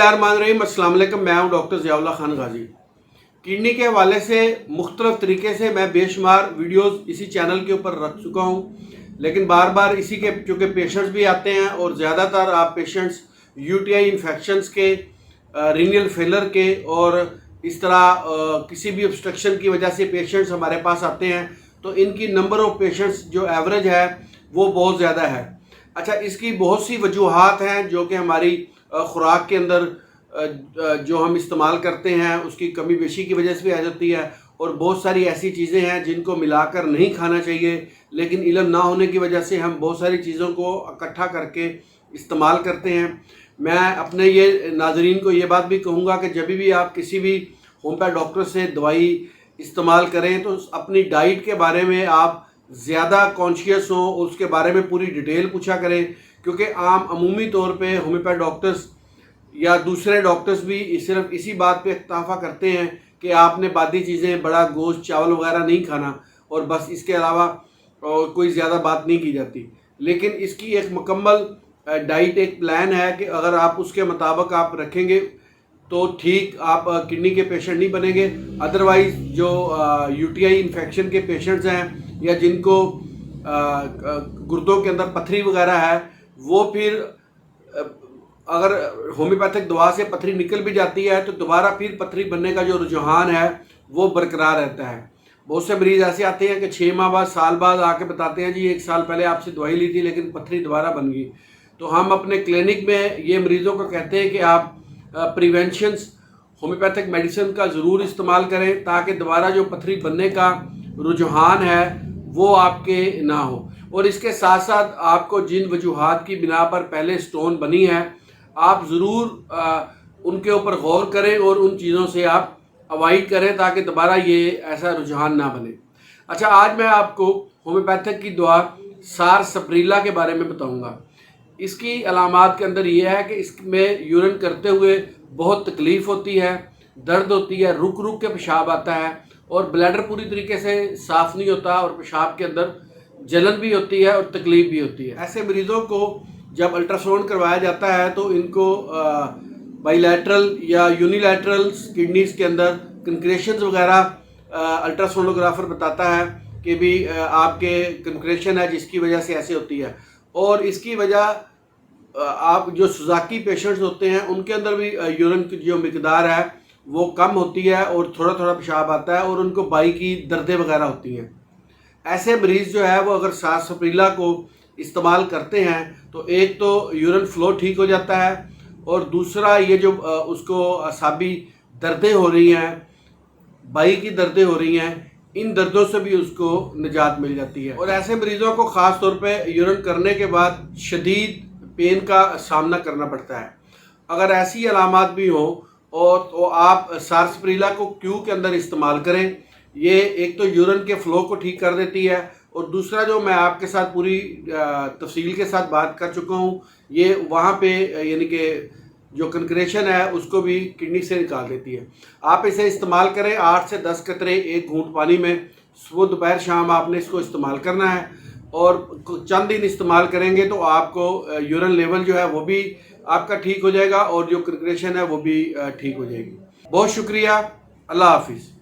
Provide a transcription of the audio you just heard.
बिस्मिल्लाहिर्रहमानिर्रहीम। अस्सलाम वालेकुम। मैं हूं डॉक्टर ज़ियाउल्लाह खान गाजी। किडनी के हवाले से मुख्तलिफ तरीके से मैं बेशुमार वीडियोस इसी चैनल के ऊपर रख चुका हूं, लेकिन बार बार इसी के चूँकि पेशेंट्स भी आते हैं और ज़्यादातर आप पेशेंट्स यूटीआई इन्फेक्शंस के, रीनल फेलर के और इस तरह किसी भी ऑब्स्ट्रक्शन की वजह से पेशेंट्स हमारे पास आते हैं, तो इनकी नंबर ऑफ़ पेशेंट्स जो एवरेज है वो बहुत ज़्यादा है। अच्छा, इसकी बहुत सी वजूहात हैं जो कि हमारी खुराक के अंदर जो हम इस्तेमाल करते हैं उसकी कमी बेशी की वजह से भी आ जाती है, और बहुत सारी ऐसी चीज़ें हैं जिनको मिलाकर नहीं खाना चाहिए, लेकिन इल्म ना होने की वजह से हम बहुत सारी चीज़ों को इकट्ठा करके इस्तेमाल करते हैं। मैं अपने ये नाज़रीन को ये बात भी कहूँगा कि जब भी आप किसी भी होम्योपैथ डॉक्टर से दवाई इस्तेमाल करें तो अपनी डाइट के बारे में आप ज़्यादा कॉन्शियस हों, उसके बारे में पूरी डिटेल पूछा करें, क्योंकि अमूमी तौर पे होम्योपैथ डॉक्टर्स या दूसरे डॉक्टर्स भी सिर्फ इसी बात पे इत्तफा करते हैं कि आपने बादी चीज़ें, बड़ा गोश्त, चावल वगैरह नहीं खाना, और बस इसके अलावा कोई ज़्यादा बात नहीं की जाती। लेकिन इसकी एक मुकम्मल डाइट, एक प्लान है कि अगर आप उसके मुताबिक आप रखेंगे तो ठीक आप किडनी के पेशेंट नहीं बनेंगे। अदरवाइज़ जो यूटीआई इन्फेक्शन के पेशेंट्स हैं या जिनको गुर्दों के अंदर पथरी वगैरह है, वो फिर अगर होम्योपैथिक दवा से पथरी निकल भी जाती है तो दोबारा फिर पथरी बनने का जो रुझान है वो बरकरार रहता है। बहुत से मरीज़ ऐसे आते हैं कि 6 माह बाद, साल बाद आके बताते हैं जी 1 साल पहले आपसे दवाई ली थी लेकिन पथरी दोबारा बन गई। तो हम अपने क्लिनिक में ये मरीज़ों को कहते हैं कि आप प्रिवेंशंस होम्योपैथिक मेडिसिन का ज़रूर इस्तेमाल करें ताकि दोबारा जो पथरी बनने का रुझान है वो आपके ना हो। और इसके साथ साथ आपको जिन वजूहात की बिना पर पहले स्टोन बनी है, आप ज़रूर उनके ऊपर गौर करें और उन चीज़ों से आप अवॉइड करें ताकि दोबारा ये ऐसा रुझान ना बने। अच्छा, आज मैं आपको होम्योपैथिक की दवा सारसप्रीला के बारे में बताऊंगा। इसकी अलामात के अंदर ये है कि इसमें यूरिन करते हुए बहुत तकलीफ़ होती है, दर्द होती है, रुक रुक के पेशाब आता है और ब्लैडर पूरी तरीके से साफ़ नहीं होता और पेशाब के अंदर जलन भी होती है और तकलीफ़ भी होती है। ऐसे मरीज़ों को जब अल्ट्रासाउंड करवाया जाता है तो इनको बाइलैटरल या यूनिलैटरल किडनीज़ के अंदर कंक्रेशंस वगैरह अल्ट्रासोनोग्राफर बताता है कि भी आपके कंक्रेशन है जिसकी वजह से ऐसे होती है। और इसकी वजह आप जो सुजाकी पेशेंट्स होते हैं उनके अंदर भी यूरिन की जो मिकदार है वो कम होती है और थोड़ा थोड़ा पेशाब आता है और उनको बाई की दर्दें वगैरह होती हैं। ऐसे मरीज़ जो है वो अगर सारसप्रीला को इस्तेमाल करते हैं तो एक तो यूरिन फ्लो ठीक हो जाता है और दूसरा ये जो उसको असाबी दर्दें हो रही हैं, बाई की दर्दें हो रही हैं, इन दर्दों से भी उसको निजात मिल जाती है। और ऐसे मरीज़ों को ख़ास तौर पे यूरिन करने के बाद शदीद पेन का सामना करना पड़ता है। अगर ऐसी अलामात भी हो और तो आप सारसप्रीला को क्यू के अंदर इस्तेमाल करें। ये एक तो यूरिन के फ़्लो को ठीक कर देती है और दूसरा जो मैं आपके साथ पूरी तफसील के साथ बात कर चुका हूँ, ये वहाँ पे यानी कि जो कंक्रेशन है उसको भी किडनी से निकाल देती है। आप इसे इस्तेमाल करें 8 से 10 कतरे एक घूंट पानी में, सुबह दोपहर शाम आपने इसको इस्तेमाल करना है और चंद दिन इस्तेमाल करेंगे तो आपको यूरिन लेवल जो है वो भी आपका ठीक हो जाएगा और जो कंक्रेशन है वो भी ठीक हो जाएगी। बहुत शुक्रिया। अल्लाह हाफिज़।